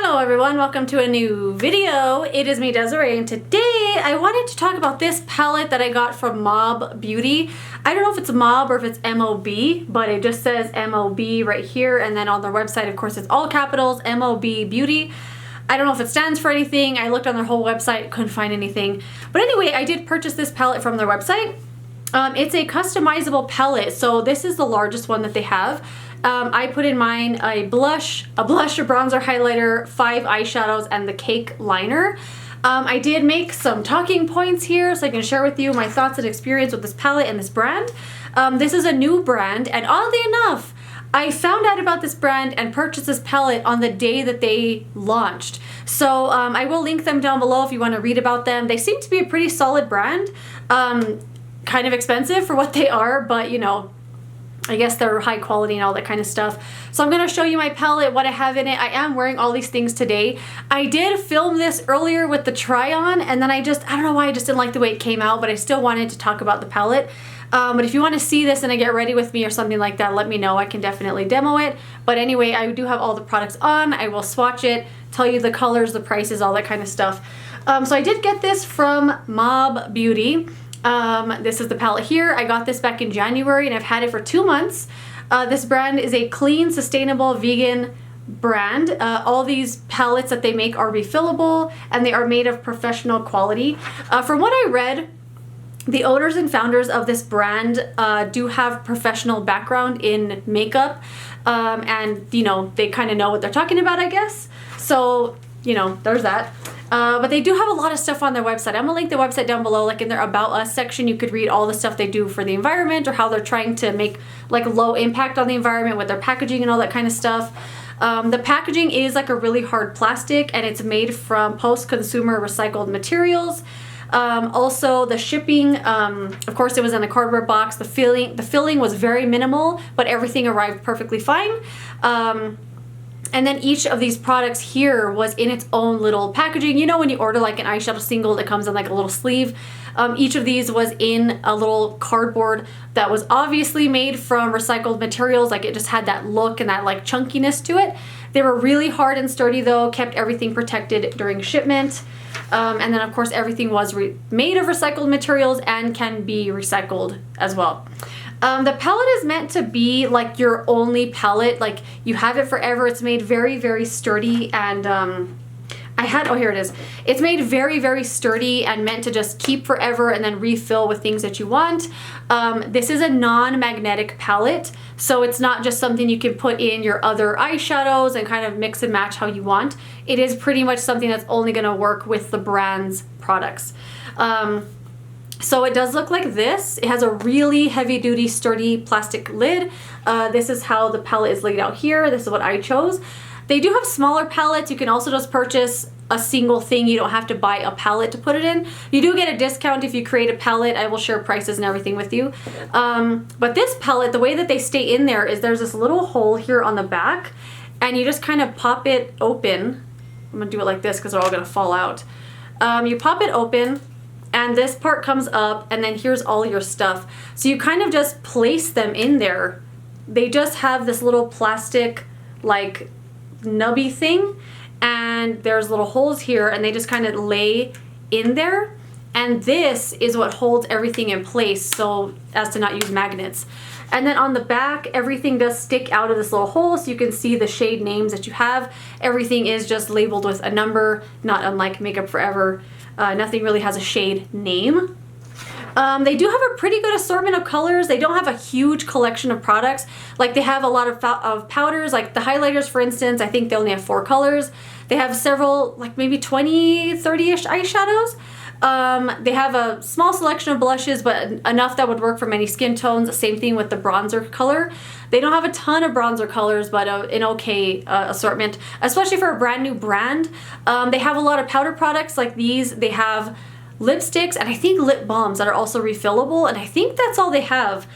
Hello everyone, welcome to a new video. It is me, Desiree, and today I wanted to talk about this palette that I got from Mob Beauty. I don't know if it's Mob or if it's M-O-B, but it just says M-O-B right here, and then on their website, of course, it's all capitals, M-O-B Beauty. I don't know if it stands for anything. I looked on their whole website, couldn't find anything. But anyway, I did purchase this palette from their website. It's a customizable palette, so this is the largest one that they have. I put in mine a blush, a bronzer, highlighter, 5 eyeshadows, and the cake liner. I did make some talking points here so I can share with you my thoughts and experience with this palette and this brand. This is a new brand, and oddly enough, I found out about this brand and purchased this palette on the day that they launched. So I will link them down below if you want to read about them. They seem to be a pretty solid brand. Kind of expensive for what they are, but you know, I guess they're high quality and all that kind of stuff. So I'm going to show you my palette, what I have in it. I am wearing all these things today. I did film this earlier with the try on, and then I don't know why, I just didn't like the way it came out, but I still wanted to talk about the palette. But if you want to see this and I get ready with me or something like that, let me know. I can definitely demo it. But anyway, I do have all the products on. I will swatch it, tell you the colors, the prices, all that kind of stuff. So I did get this from Mob Beauty. This is the palette here. I got this back in January and I've had it for 2 months. This brand is a clean, sustainable, vegan brand. All these palettes that they make are refillable and they are made of professional quality. From what I read, the owners and founders of this brand do have professional background in makeup, and you know, they kind of know what they're talking about, I guess. So, you know, there's that. But they do have a lot of stuff on their website. I'm gonna link the website down below, like in their About Us section. You could read all the stuff they do for the environment or how they're trying to make like low impact on the environment with their packaging and all that kind of stuff. The packaging is like a really hard plastic and it's made from post-consumer recycled materials. Also the shipping, of course it was in a cardboard box. The filling was very minimal, but everything arrived perfectly fine. And then each of these products here was in its own little packaging. You know when you order like an eyeshadow single that comes in like a little sleeve? Each of these was in a little cardboard that was obviously made from recycled materials. Like it just had that look and that like chunkiness to it. They were really hard and sturdy though, kept everything protected during shipment. And then of course everything was made of recycled materials and can be recycled as well. The palette is meant to be like your only palette, like you have it forever. It's made very, very sturdy and oh, here it is. It's made very, very sturdy and meant to just keep forever and then refill with things that you want. This is a non-magnetic palette, so it's not just something you can put in your other eyeshadows and kind of mix and match how you want. It is pretty much something that's only gonna work with the brand's products. So it does look like this. It has a really heavy-duty, sturdy plastic lid. This is how the palette is laid out here. This is what I chose. They do have smaller palettes. You can also just purchase a single thing. You don't have to buy a palette to put it in. You do get a discount if you create a palette. I will share prices and everything with you. But this palette, the way that they stay in there is there's this little hole here on the back, and you just kind of pop it open. I'm gonna do it like this because they're all gonna fall out. You pop it open, and this part comes up, and then here's all your stuff. So you kind of just place them in there. They just have this little plastic like nubby thing, and there's little holes here, and they just kind of lay in there. And this is what holds everything in place so as to not use magnets. And then on the back, everything does stick out of this little hole so you can see the shade names that you have. Everything is just labeled with a number, not unlike Makeup Forever. Nothing really has a shade name. They do have a pretty good assortment of colors. They don't have a huge collection of products. Like they have a lot of powders, like the highlighters, for instance. I think they only have 4 colors. They have several, like maybe 20, 30-ish eyeshadows. They have a small selection of blushes, but enough that would work for many skin tones. Same thing with the bronzer color. They don't have a ton of bronzer colors, but an okay assortment, especially for a brand new brand. They have a lot of powder products like these. They have lipsticks and I think lip balms that are also refillable, and I think that's all they have.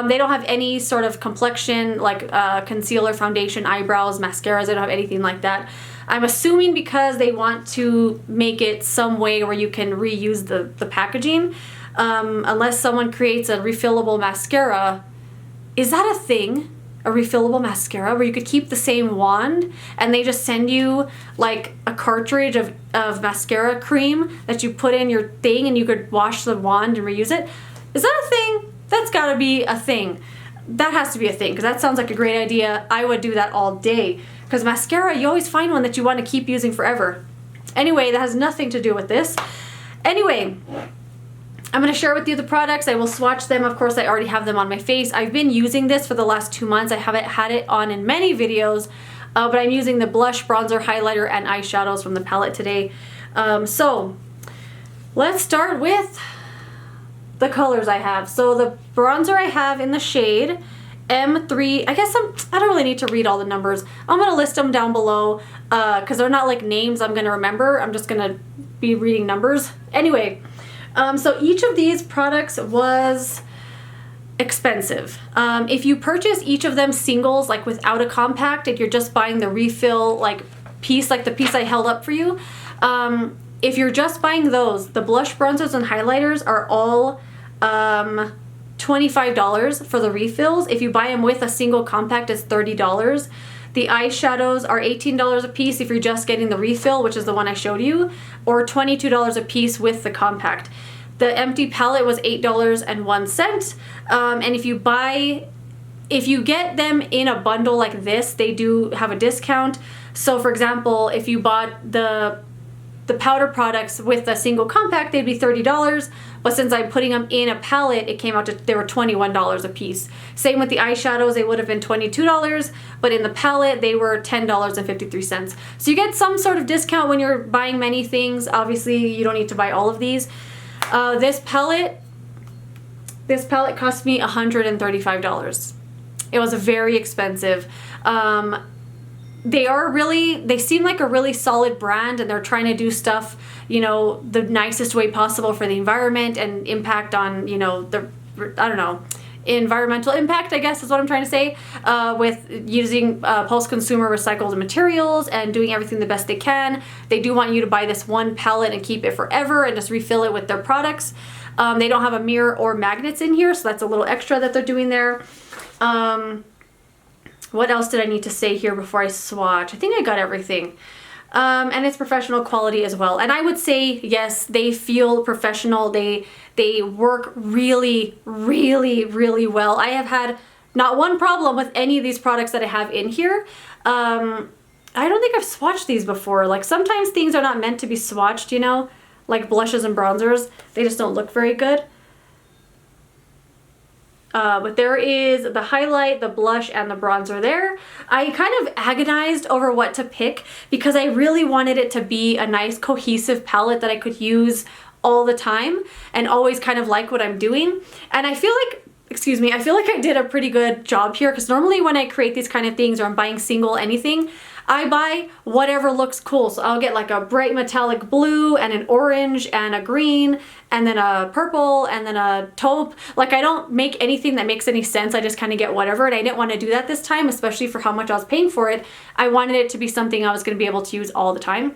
They don't have any sort of complexion like concealer, foundation, eyebrows, mascaras. They don't have anything like that. I'm assuming because they want to make it some way where you can reuse the packaging. Unless someone creates a refillable mascara. Is that a thing? a refillable mascara where you could keep the same wand and they just send you like a cartridge of mascara cream that you put in your thing and you could wash the wand and reuse it. Is that a thing? That's gotta be a thing. That has to be a thing because that sounds like a great idea. I would do that all day because mascara, you always find one that you want to keep using forever. Anyway, that has nothing to do with this. Anyway, I'm going to share with you the products. I will swatch them. Of course, I already have them on my face. I've been using this for the last 2 months. I haven't had it on in many videos, but I'm using the blush, bronzer, highlighter, and eyeshadows from the palette today. So let's start with the colors I have. So the bronzer I have in the shade M3. I guess I don't really need to read all the numbers. I'm going to list them down below because they're not like names I'm going to remember. I'm just going to be reading numbers. Anyway, so each of these products was expensive. If you purchase each of them singles, like without a compact, if you're just buying the refill like piece, like the piece I held up for you, if you're just buying those, the blush, bronzers, and highlighters are all $25 for the refills. If you buy them with a single compact, it's $30. The eyeshadows are $18 a piece if you're just getting the refill, which is the one I showed you, or $22 a piece with the compact. The empty palette was $8.01. And if you get them in a bundle like this, they do have a discount. So for example, if you bought the powder products with a single compact, they'd be $30. But since I'm putting them in a palette, it came out to, they were $21 a piece. Same with the eyeshadows, they would have been $22, but in the palette, they were $10.53. So you get some sort of discount when you're buying many things. Obviously, you don't need to buy all of these. This palette cost me $135. It was very expensive. They seem like a really solid brand, and they're trying to do stuff, you know, the nicest way possible for the environment and impact on, you know, environmental impact, I guess is what I'm trying to say, with using post-consumer recycled materials and doing everything the best they can. They do want you to buy this one palette and keep it forever and just refill it with their products. They don't have a mirror or magnets in here, so that's a little extra that they're doing there. What else did I need to say here before I swatch? I think I got everything. And it's professional quality as well. And I would say, yes, they feel professional. They work really, really, really well. I have had not one problem with any of these products that I have in here. I don't think I've swatched these before. Like sometimes things are not meant to be swatched, you know, like blushes and bronzers. They just don't look very good. But there is the highlight, the blush, and the bronzer there. I kind of agonized over what to pick because I really wanted it to be a nice cohesive palette that I could use all the time and always kind of like what I'm doing. And I feel like, I feel like I did a pretty good job here because normally when I create these kind of things or I'm buying single anything, I buy whatever looks cool. So I'll get like a bright metallic blue and an orange and a green and then a purple and then a taupe. Like I don't make anything that makes any sense. I just kind of get whatever, and I didn't want to do that this time, especially for how much I was paying for it. I wanted it to be something I was going to be able to use all the time.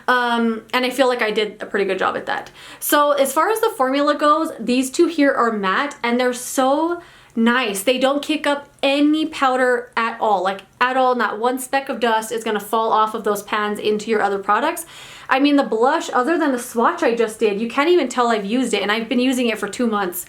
And I feel like I did a pretty good job at that. So as far as the formula goes, these two here are matte and they're so nice. They don't kick up any powder at all, like at all. Not one speck of dust is going to fall off of those pans into your other products. I mean, the blush, other than the swatch I just did, you can't even tell I've used it, and I've been using it for 2 months.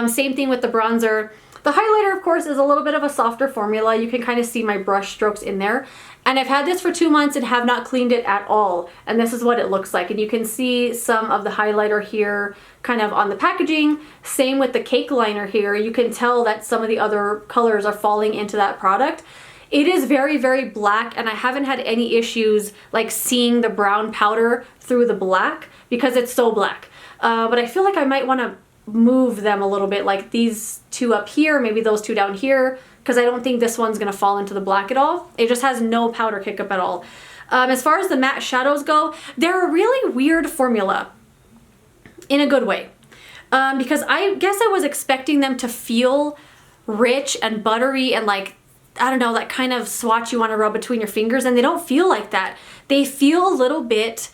Same thing with the bronzer. The highlighter, of course, is a little bit of a softer formula. You can kind of see my brush strokes in there. And I've had this for 2 months and have not cleaned it at all. And this is what it looks like. And you can see some of the highlighter here kind of on the packaging. Same with the cake liner here. You can tell that some of the other colors are falling into that product. It is very, very black, and I haven't had any issues like seeing the brown powder through the black because it's so black. But I feel like I might want to move them a little bit, like these two up here, maybe those two down here, because I don't think this one's going to fall into the black at all. It just has no powder kick up at all. As far as the matte shadows go, they're a really weird formula in a good way. Because I guess I was expecting them to feel rich and buttery and like, I don't know, that kind of swatch you want to rub between your fingers, and they don't feel like that. They feel a little bit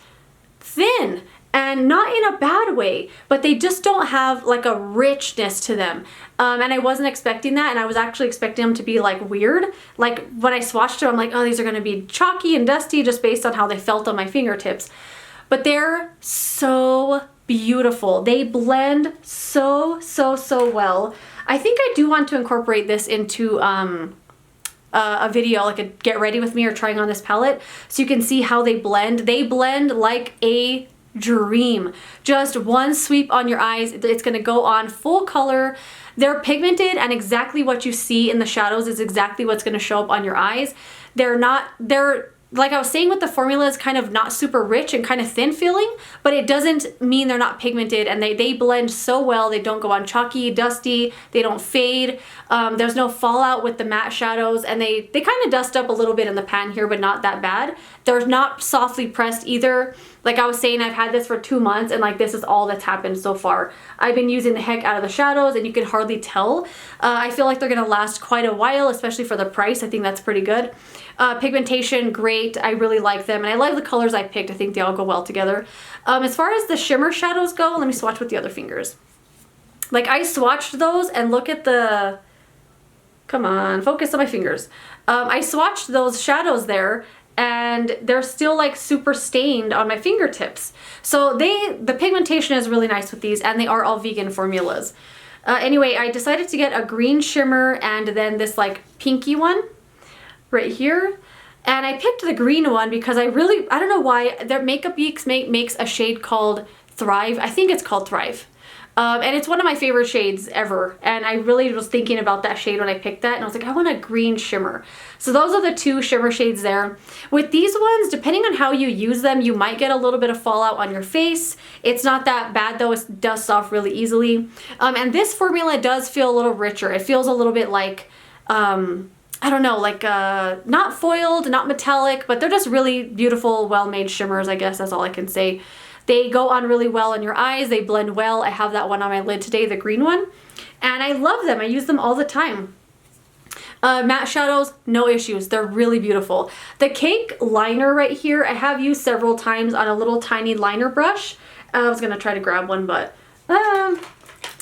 thin. and not in a bad way, but they just don't have like a richness to them. And I wasn't expecting that, and I was actually expecting them to be like weird. Like when I swatched them, I'm like, oh, these are gonna be chalky and dusty just based on how they felt on my fingertips. But they're so beautiful. They blend so well. I think I do want to incorporate this into a video, like a get ready with me or trying on this palette, so you can see how they blend. They blend like a dream. Just one sweep on your eyes, it's gonna go on full color. They're pigmented, and exactly what you see in the shadows is exactly what's gonna show up on your eyes. They're like I was saying with the formula, is kind of not super rich and kind of thin feeling, but it doesn't mean they're not pigmented, and they blend so well. They don't go on chalky, dusty, they don't fade. There's no fallout with the matte shadows, and they kind of dust up a little bit in the pan here, but not that bad. They're not softly pressed either. Like I was saying, I've had this for 2 months, and like this is all that's happened so far. I've been using the heck out of the shadows, and you can hardly tell. I feel like they're gonna last quite a while, especially for the price. I think that's pretty good. Pigmentation, great. I really like them, and I like the colors I picked. I think they all go well together. As far as the shimmer shadows go, let me swatch with the other fingers. Like I swatched those, and look at the, come on, focus on my fingers. I swatched those shadows there, and they're still like super stained on my fingertips. So the pigmentation is really nice with these, and they are all vegan formulas. Anyway, I decided to get a green shimmer and then this like pinky one right here. And I picked the green one because I don't know why, their Makeup Geeks makes a shade called Thrive. I think it's called Thrive. And it's one of my favorite shades ever. And I really was thinking about that shade when I picked that, and I was like, I want a green shimmer. So those are the two shimmer shades there. With these ones, depending on how you use them, you might get a little bit of fallout on your face. It's not that bad though, it dusts off really easily. And this formula does feel a little richer. It feels a little bit like, I don't know, like not foiled, not metallic, but they're just really beautiful, well-made shimmers, I guess that's all I can say. They go on really well on your eyes. They blend well. I have that one on my lid today, the green one. And I love them. I use them all the time. Matte shadows, no issues. They're really beautiful. The cake liner right here, I have used several times on a little tiny liner brush. I was going to try to grab one, but I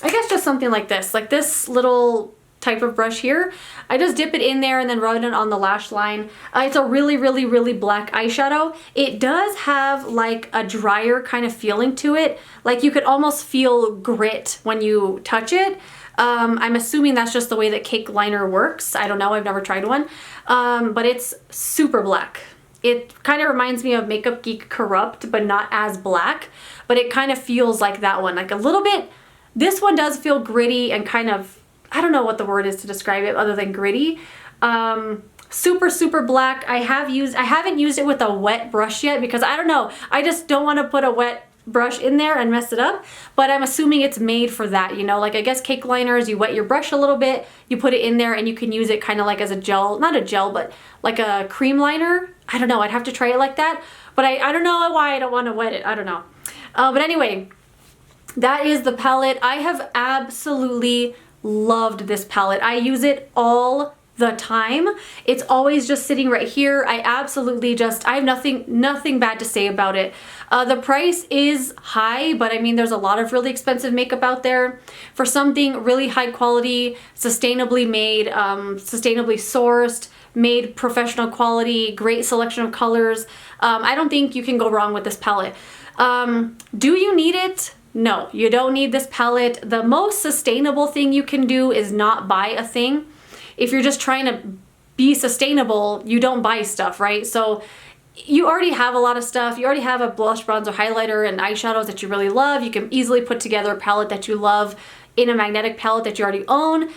guess just something like this little type of brush here. I just dip it in there and then rub it on the lash line. It's a really black eyeshadow. It does have like a drier kind of feeling to it. Like you could almost feel grit when you touch it. I'm assuming that's just the way that cake liner works. I don't know, I've never tried one. But it's super black. It kind of reminds me of Makeup Geek Corrupt, but not as black. But it kind of feels like that one, like a little bit. This one does feel gritty and kind of, I don't know what the word is to describe it other than gritty. Super black. I haven't used it with a wet brush yet because I don't know. I just don't want to put a wet brush in there and mess it up, but I'm assuming it's made for that, you know, like I guess cake liners, you wet your brush a little bit, you put it in there, and you can use it kind of like as a gel, not a gel, but like a cream liner. I don't know, I'd have to try it like that, but I don't know why I don't want to wet it. I don't know. But anyway, that is the palette. I have absolutely loved this palette. I use it all the time. It's always just sitting right here. I have nothing bad to say about it. The price is high, but I mean, there's a lot of really expensive makeup out there. For something really high quality, sustainably made, sustainably sourced, made professional quality, great selection of colors, I don't think you can go wrong with this palette. Do you need it? No, you don't need this palette. The most sustainable thing you can do is not buy a thing. If you're just trying to be sustainable, you don't buy stuff, right? So you already have a lot of stuff. You already have a blush, bronzer, highlighter, and eyeshadows that you really love. You can easily put together a palette that you love in a magnetic palette that you already own.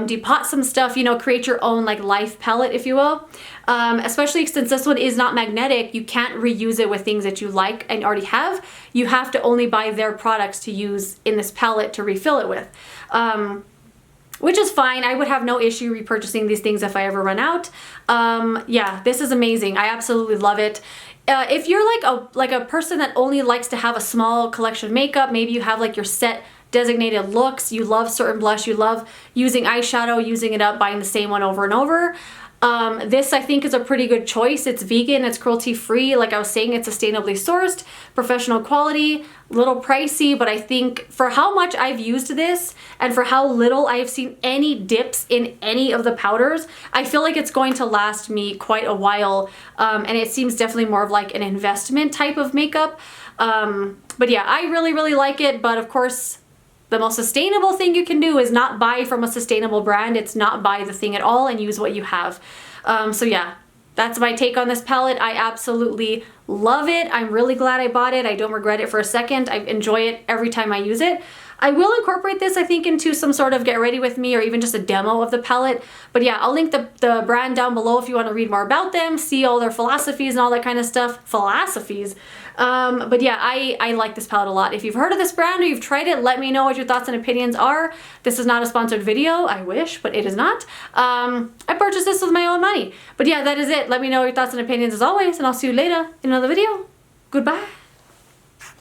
Depot some stuff, you know, create your own like life palette, if you will. Especially since this one is not magnetic, you can't reuse it with things that you like and already have. You have to only buy their products to use in this palette to refill it with. Which is fine. I would have no issue repurchasing these things if I ever run out. Yeah, this is amazing. I absolutely love it. If you're like a person that only likes to have a small collection of makeup, maybe you have like your set designated looks, you love certain blush, you love using eyeshadow, using it up, buying the same one over and over, This I think is a pretty good choice. It's vegan, it's cruelty free. Like I was saying, it's sustainably sourced, professional quality, little pricey, but I think for how much I've used this and for how little I've seen any dips in any of the powders, I feel like it's going to last me quite a while. And it seems definitely more of like an investment type of makeup. But yeah, I really, really like it. But of course, the most sustainable thing you can do is not buy from a sustainable brand. It's not buy the thing at all and use what you have. So yeah, that's my take on this palette. I absolutely love it. I'm really glad I bought it. I don't regret it for a second. I enjoy it every time I use it. I will incorporate this, I think, into some sort of get ready with me or even just a demo of the palette. But yeah, I'll link the brand down below if you want to read more about them, see all their philosophies and all that kind of stuff. Philosophies. But yeah, I like this palette a lot. If you've heard of this brand or you've tried it, let me know what your thoughts and opinions are. This is not a sponsored video. I wish, but it is not. I purchased this with my own money. But yeah, that is it. Let me know your thoughts and opinions as always, and I'll see you later in another video. Goodbye.